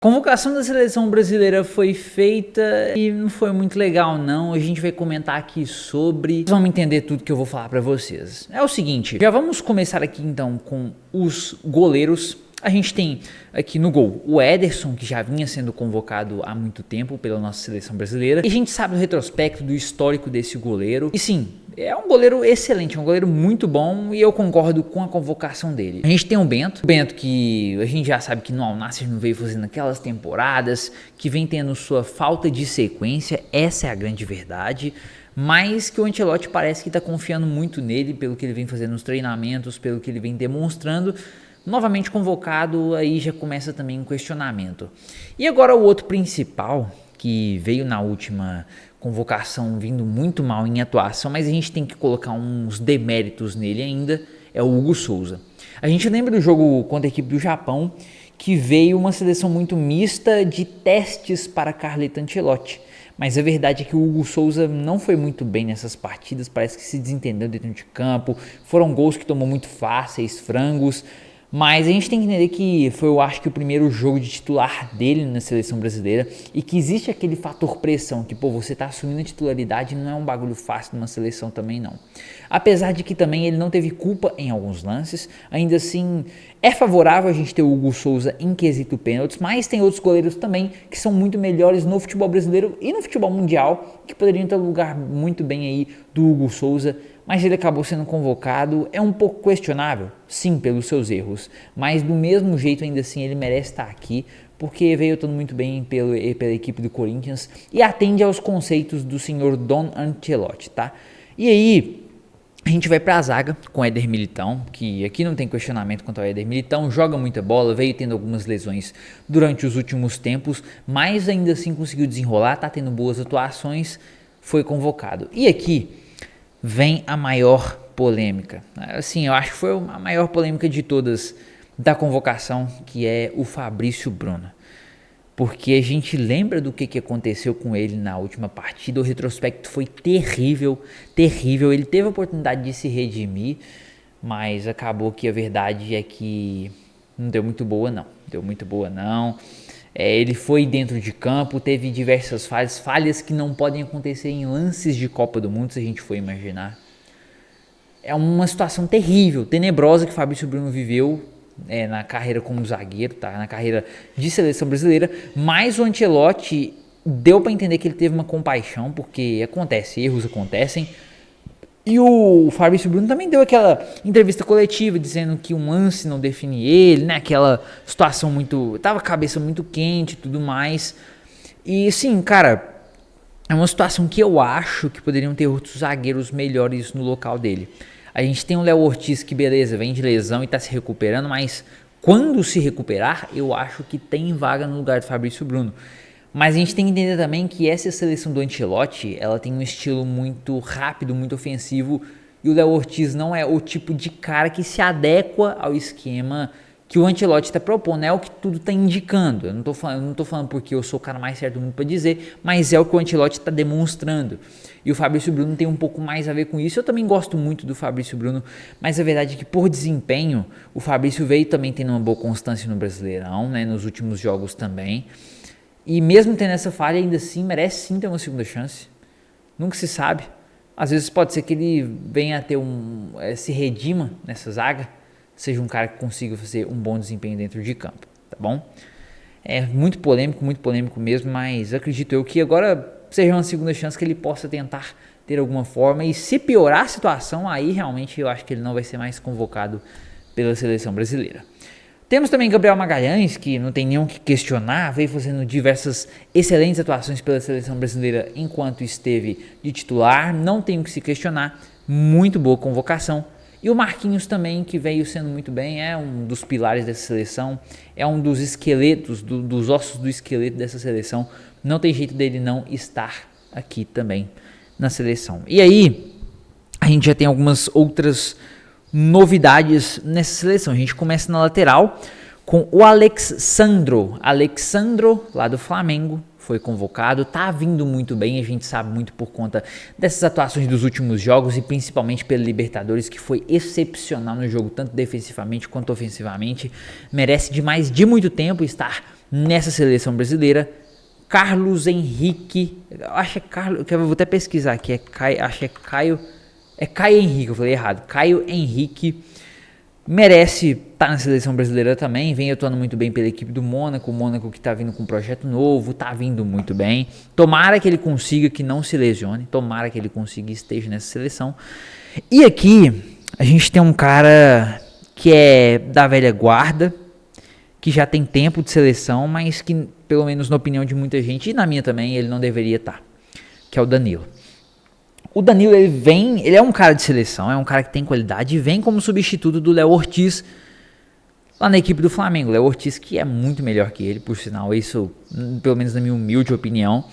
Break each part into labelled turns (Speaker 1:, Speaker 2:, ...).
Speaker 1: A convocação da seleção brasileira foi feita e não foi muito legal não, a gente vai comentar aqui sobre, vocês vão entender tudo que eu vou falar pra vocês. É o seguinte, já vamos começar aqui então com os goleiros. A gente tem aqui no gol o Ederson, que já vinha sendo convocado há muito tempo pela nossa seleção brasileira. E a gente sabe do retrospecto, do histórico desse goleiro. E sim, é um goleiro excelente, um goleiro muito bom e eu concordo com a convocação dele. A gente tem o Bento que a gente já sabe que no Al Nassr não veio fazendo aquelas temporadas, que vem tendo sua falta de sequência, essa é a grande verdade. Mas que o Ancelotti parece que está confiando muito nele, pelo que ele vem fazendo nos treinamentos, pelo que ele vem demonstrando. Novamente convocado, aí já começa também um questionamento. E agora o outro principal, que veio na última convocação vindo muito mal em atuação, mas a gente tem que colocar uns deméritos nele ainda, é o Hugo Souza. A gente lembra do jogo contra a equipe do Japão, que veio uma seleção muito mista de testes para Carleto Ancelotti. Mas a verdade é que o Hugo Souza não foi muito bem nessas partidas, parece que se desentendeu dentro de campo, foram gols que tomou muito fáceis, frangos. Mas a gente tem que entender que foi, eu acho que o primeiro jogo de titular dele na seleção brasileira e que existe aquele fator pressão, que pô, você tá assumindo a titularidade, não é um bagulho fácil numa seleção também não. Apesar de que também ele não teve culpa em alguns lances, ainda assim é favorável a gente ter o Hugo Souza em quesito pênaltis, mas tem outros goleiros também que são muito melhores no futebol brasileiro e no futebol mundial, que poderiam ter lugar muito bem aí do Hugo Souza. Mas ele acabou sendo convocado, é um pouco questionável, sim, pelos seus erros, mas do mesmo jeito ainda assim ele merece estar aqui, porque veio atuando muito bem pela equipe do Corinthians e atende aos conceitos do senhor Don Ancelotti, tá? E aí, a gente vai pra zaga com o Éder Militão, que aqui não tem questionamento quanto ao Éder Militão, joga muita bola, veio tendo algumas lesões durante os últimos tempos, mas ainda assim conseguiu desenrolar, tá tendo boas atuações, foi convocado. E aqui vem a maior polêmica. Assim, eu acho que foi a maior polêmica de todas da convocação, que é o Fabrício Bruno. Porque a gente lembra do que aconteceu com ele na última partida, o retrospecto foi terrível, terrível. Ele teve a oportunidade de se redimir, mas acabou que a verdade é que não deu muito boa não, ele foi dentro de campo, teve diversas falhas que não podem acontecer em lances de Copa do Mundo, se a gente for imaginar. É uma situação terrível, tenebrosa que o Fabrício Bruno viveu na carreira como zagueiro, tá? Na carreira de seleção brasileira, mas o Ancelotti deu para entender que ele teve uma compaixão, porque erros acontecem. E o Fabrício Bruno também deu aquela entrevista coletiva dizendo que um lance não define ele, né? Aquela situação muito... Tava a cabeça muito quente e tudo mais. E sim, cara, é uma situação que eu acho que poderiam ter outros zagueiros melhores no local dele. A gente tem o Léo Ortiz que, beleza, vem de lesão e tá se recuperando, mas quando se recuperar, eu acho que tem vaga no lugar do Fabrício Bruno. Mas a gente tem que entender também que essa seleção do Ancelotti, ela tem um estilo muito rápido, muito ofensivo, e o Léo Ortiz não é o tipo de cara que se adequa ao esquema que o Ancelotti está propondo, é o que tudo está indicando. Eu não tô falando porque eu sou o cara mais certo do mundo para dizer, mas é o que o Ancelotti está demonstrando. E o Fabrício Bruno tem um pouco mais a ver com isso. Eu também gosto muito do Fabrício Bruno, mas a verdade é que por desempenho, o Fabrício veio também tendo uma boa constância no Brasileirão, né, nos últimos jogos também. E mesmo tendo essa falha, ainda assim, merece sim ter uma segunda chance. Nunca se sabe. Às vezes pode ser que ele venha a ter se redima nessa zaga, seja um cara que consiga fazer um bom desempenho dentro de campo, tá bom? É muito polêmico mesmo, mas acredito eu que agora seja uma segunda chance que ele possa tentar ter alguma forma. E se piorar a situação, aí realmente eu acho que ele não vai ser mais convocado pela seleção brasileira. Temos também Gabriel Magalhães, que não tem nenhum que questionar, veio fazendo diversas excelentes atuações pela seleção brasileira enquanto esteve de titular, não tem o que se questionar, muito boa convocação. E o Marquinhos também, que veio sendo muito bem, é um dos pilares dessa seleção, é um dos esqueletos, dos ossos do esqueleto dessa seleção, não tem jeito dele não estar aqui também na seleção. E aí, a gente já tem algumas outras novidades nessa seleção. A gente começa na lateral com o Alexandro, lá do Flamengo, foi convocado, tá vindo muito bem, a gente sabe muito por conta dessas atuações dos últimos jogos e principalmente pela Libertadores, que foi excepcional no jogo, tanto defensivamente quanto ofensivamente, merece de muito tempo estar nessa seleção brasileira. Carlos Henrique, acho que é Carlos, eu vou até pesquisar aqui, acho que é Caio Henrique, eu falei errado, Caio Henrique merece estar na seleção brasileira também, vem atuando muito bem pela equipe do Mônaco, o Mônaco que está vindo com um projeto novo, está vindo muito bem, tomara que ele consiga, que não se lesione, tomara que ele consiga e esteja nessa seleção. E aqui a gente tem um cara que é da velha guarda, que já tem tempo de seleção, mas que, pelo menos na opinião de muita gente, e na minha também, ele não deveria estar, que é o Danilo. O Danilo, ele é um cara de seleção, é um cara que tem qualidade, e vem como substituto do Léo Ortiz, lá na equipe do Flamengo. Léo Ortiz, que é muito melhor que ele, por sinal, isso, pelo menos na minha humilde opinião.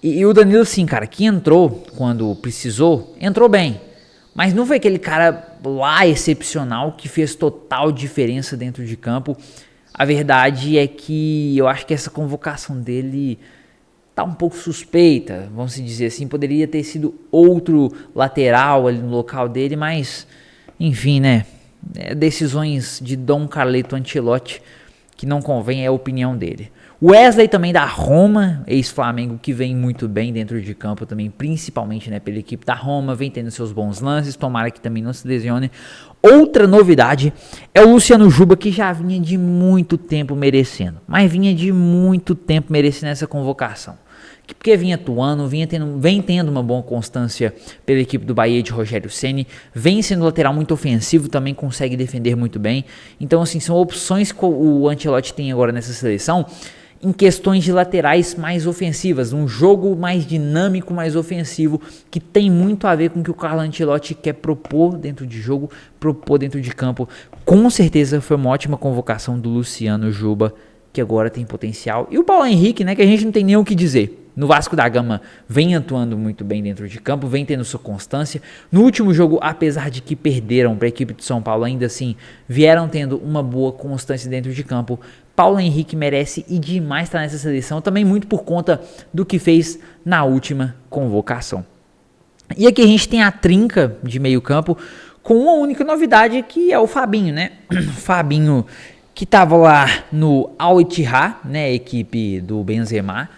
Speaker 1: E o Danilo, assim, cara, que entrou quando precisou, entrou bem. Mas não foi aquele cara lá excepcional que fez total diferença dentro de campo. A verdade é que eu acho que essa convocação dele tá um pouco suspeita, vamos dizer assim. Poderia ter sido outro lateral ali no local dele, mas enfim, né? Decisões de Dom Carleto Ancelotti que não convém, é a opinião dele. Wesley também da Roma, ex-Flamengo, que vem muito bem dentro de campo também, principalmente, né, pela equipe da Roma, vem tendo seus bons lances, tomara que também não se lesione. Outra novidade é o Luciano Juba, que já vinha de muito tempo merecendo, mas vinha de muito tempo merecendo essa convocação. Porque vinha atuando, vem tendo uma boa constância pela equipe do Bahia de Rogério Ceni, vem sendo lateral muito ofensivo, também consegue defender muito bem. Então, assim, são opções que o Ancelotti tem agora nessa seleção em questões de laterais mais ofensivas, um jogo mais dinâmico, mais ofensivo, que tem muito a ver com o que o Carlo Ancelotti quer propor dentro de jogo, propor dentro de campo. Com certeza foi uma ótima convocação do Luciano Juba, que agora tem potencial. E o Paulo Henrique, né, que a gente não tem nem o que dizer. No Vasco da Gama vem atuando muito bem dentro de campo, vem tendo sua constância. No último jogo, apesar de que perderam para a equipe de São Paulo, ainda assim vieram tendo uma boa constância dentro de campo. Paulo Henrique merece e demais estar nessa seleção, também muito por conta do que fez na última convocação. E aqui a gente tem a trinca de meio campo com uma única novidade, que é o Fabinho, né? Fabinho, que estava lá no Al Ittihad, né, equipe do Benzema.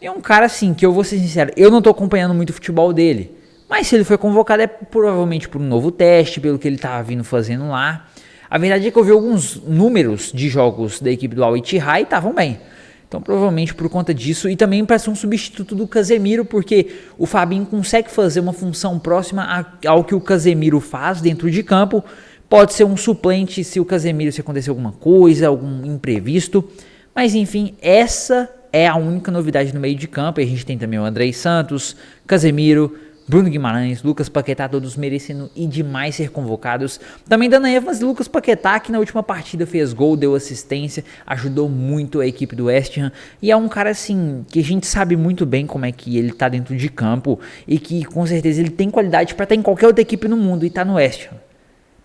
Speaker 1: É um cara assim, que eu vou ser sincero, eu não tô acompanhando muito o futebol dele, mas se ele foi convocado é provavelmente por um novo teste, pelo que ele tava vindo fazendo lá. A verdade é que eu vi alguns números de jogos da equipe do Al Ittihad e estavam bem. Então provavelmente por conta disso, e também para ser um substituto do Casemiro, porque o Fabinho consegue fazer uma função próxima ao que o Casemiro faz dentro de campo. Pode ser um suplente se o Casemiro, se acontecer alguma coisa, algum imprevisto, mas enfim, essa é a única novidade no meio de campo. E a gente tem também o Andrei Santos, Casemiro, Bruno Guimarães, Lucas Paquetá, todos merecendo e demais ser convocados. Também dando ênfase Lucas Paquetá, que na última partida fez gol, deu assistência, ajudou muito a equipe do West Ham. E é um cara assim, que a gente sabe muito bem como é que ele tá dentro de campo e que com certeza ele tem qualidade para estar em qualquer outra equipe no mundo e tá no West Ham.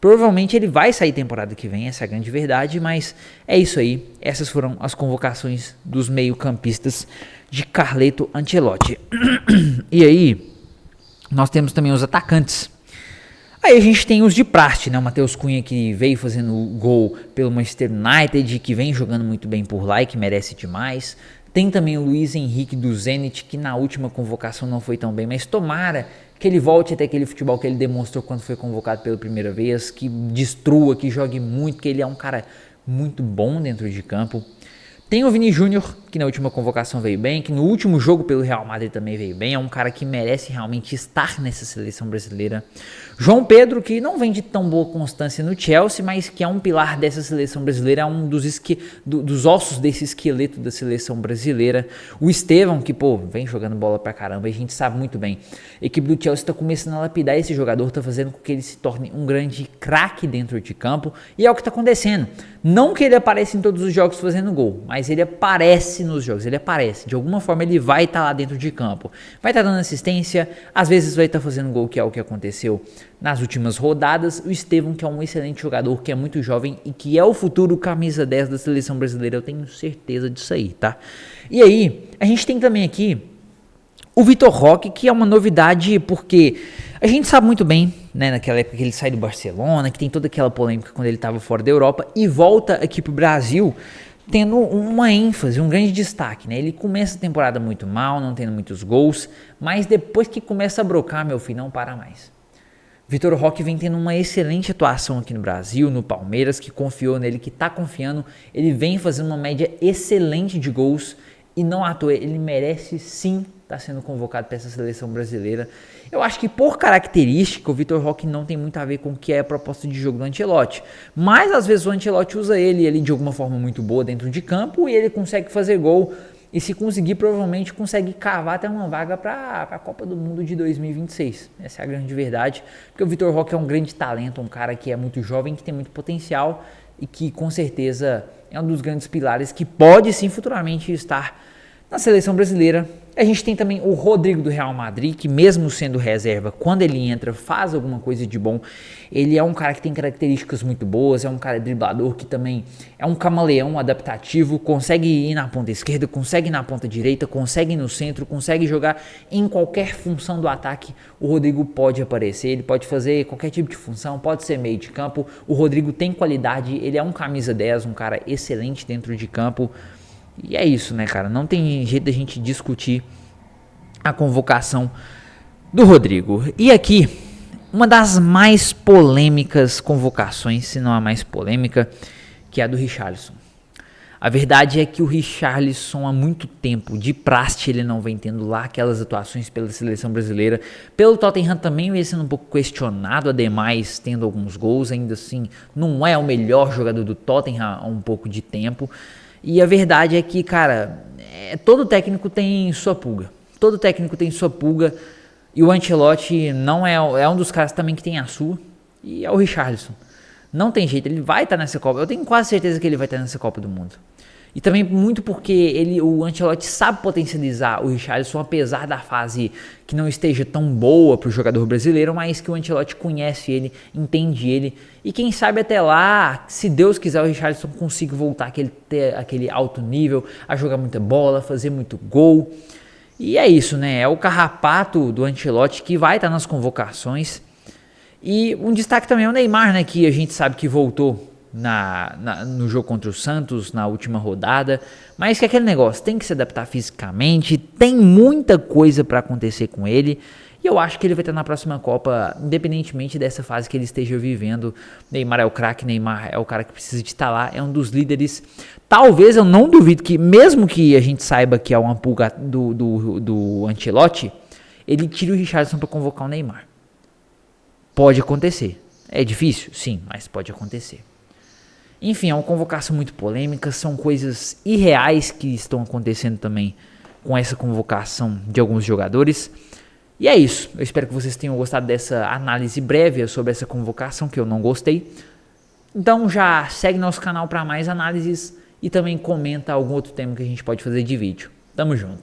Speaker 1: Provavelmente ele vai sair temporada que vem, essa é a grande verdade, mas é isso aí. Essas foram as convocações dos meio-campistas de Carleto Ancelotti. E aí, nós temos também os atacantes. Aí a gente tem os de praxe, né? O Matheus Cunha, que veio fazendo gol pelo Manchester United, que vem jogando muito bem por lá e que merece demais. Tem também o Luiz Henrique do Zenit, que na última convocação não foi tão bem, mas tomara que ele volte até aquele futebol que ele demonstrou quando foi convocado pela primeira vez, que destrua, que jogue muito, que ele é um cara muito bom dentro de campo. Tem o Vini Júnior, que na última convocação veio bem, que no último jogo pelo Real Madrid também veio bem, é um cara que merece realmente estar nessa seleção brasileira. João Pedro, que não vem de tão boa constância no Chelsea, mas que é um pilar dessa seleção brasileira, é um dos ossos desse esqueleto da seleção brasileira. O Estevão, que vem jogando bola pra caramba, e a gente sabe muito bem. A equipe do Chelsea está começando a lapidar esse jogador, está fazendo com que ele se torne um grande craque dentro de campo, e é o que está acontecendo. Não que ele apareça em todos os jogos fazendo gol, mas ele aparece nos jogos, ele aparece. De alguma forma ele vai estar lá dentro de campo. Vai estar dando assistência, às vezes vai estar fazendo gol, que é o que aconteceu nas últimas rodadas. O Estevão, que é um excelente jogador, que é muito jovem e que é o futuro camisa 10 da seleção brasileira, eu tenho certeza disso aí, tá? E aí, a gente tem também aqui o Vitor Roque, que é uma novidade porque a gente sabe muito bem, né, naquela época que ele sai do Barcelona, que tem toda aquela polêmica quando ele estava fora da Europa e volta aqui pro Brasil. tendo uma ênfase, um grande destaque, né? Ele começa a temporada muito mal, não tendo muitos gols, mas depois que começa a brocar, meu filho, não para mais. Vitor Roque vem tendo uma excelente atuação aqui no Brasil, no Palmeiras, que confiou nele, que está confiando. Ele vem fazendo uma média excelente de gols e não à toa, ele merece sim estar sendo convocado para essa seleção brasileira. Eu acho que por característica o Vitor Roque não tem muito a ver com o que é a proposta de jogo do Ancelotti, mas às vezes o Ancelotti usa ele de alguma forma muito boa dentro de campo e ele consegue fazer gol. E se conseguir, provavelmente consegue cavar até uma vaga para a Copa do Mundo de 2026. Essa é a grande verdade, porque o Vitor Roque é um grande talento, um cara que é muito jovem, que tem muito potencial e que com certeza é um dos grandes pilares que pode sim futuramente estar na seleção brasileira. A gente tem também o Rodrigo do Real Madrid, que mesmo sendo reserva, quando ele entra, faz alguma coisa de bom. Ele é um cara que tem características muito boas, é um cara driblador que também é um camaleão adaptativo, consegue ir na ponta esquerda, consegue ir na ponta direita, consegue ir no centro, consegue jogar em qualquer função do ataque. O Rodrigo pode aparecer, ele pode fazer qualquer tipo de função, pode ser meio de campo. O Rodrigo tem qualidade, ele é um camisa 10, um cara excelente dentro de campo. E é isso, né, cara? Não tem jeito da gente discutir a convocação do Rodrigo. E aqui, uma das mais polêmicas convocações, se não a mais polêmica, que é a do Richarlison. A verdade é que o Richarlison há muito tempo, de praxe, ele não vem tendo lá aquelas atuações pela seleção brasileira. Pelo Tottenham também vem sendo um pouco questionado, ademais tendo alguns gols, ainda assim não é o melhor jogador do Tottenham há um pouco de tempo. E a verdade é que, cara, todo técnico tem sua pulga. Todo técnico tem sua pulga. E o Ancelotti não é um dos caras também que tem a sua. E é o Richarlison. Não tem jeito, ele vai estar nessa Copa. Eu tenho quase certeza que ele vai estar nessa Copa do Mundo. E também muito porque o Ancelotti sabe potencializar o Richarlison, apesar da fase que não esteja tão boa para o jogador brasileiro, mas que o Ancelotti conhece ele, entende ele. E quem sabe até lá, se Deus quiser, o Richarlison consiga voltar aquele alto nível, a jogar muita bola, fazer muito gol. E é isso, né? É o carrapato do Ancelotti que vai estar nas convocações. E um destaque também é o Neymar, né? Que a gente sabe que voltou no jogo contra o Santos, na última rodada, mas que aquele negócio tem que se adaptar fisicamente, tem muita coisa para acontecer com ele, e eu acho que ele vai estar na próxima Copa, independentemente dessa fase que ele esteja vivendo. Neymar é o craque, Neymar é o cara que precisa de estar lá, é um dos líderes. Talvez, eu não duvido que, mesmo que a gente saiba que é uma pulga do Ancelotti, ele tire o Richarlison para convocar o Neymar. Pode acontecer. É difícil? Sim, mas pode acontecer. Enfim, é uma convocação muito polêmica, são coisas irreais que estão acontecendo também com essa convocação de alguns jogadores. E é isso, eu espero que vocês tenham gostado dessa análise breve sobre essa convocação, que eu não gostei. Então já segue nosso canal para mais análises e também comenta algum outro tema que a gente pode fazer de vídeo. Tamo junto.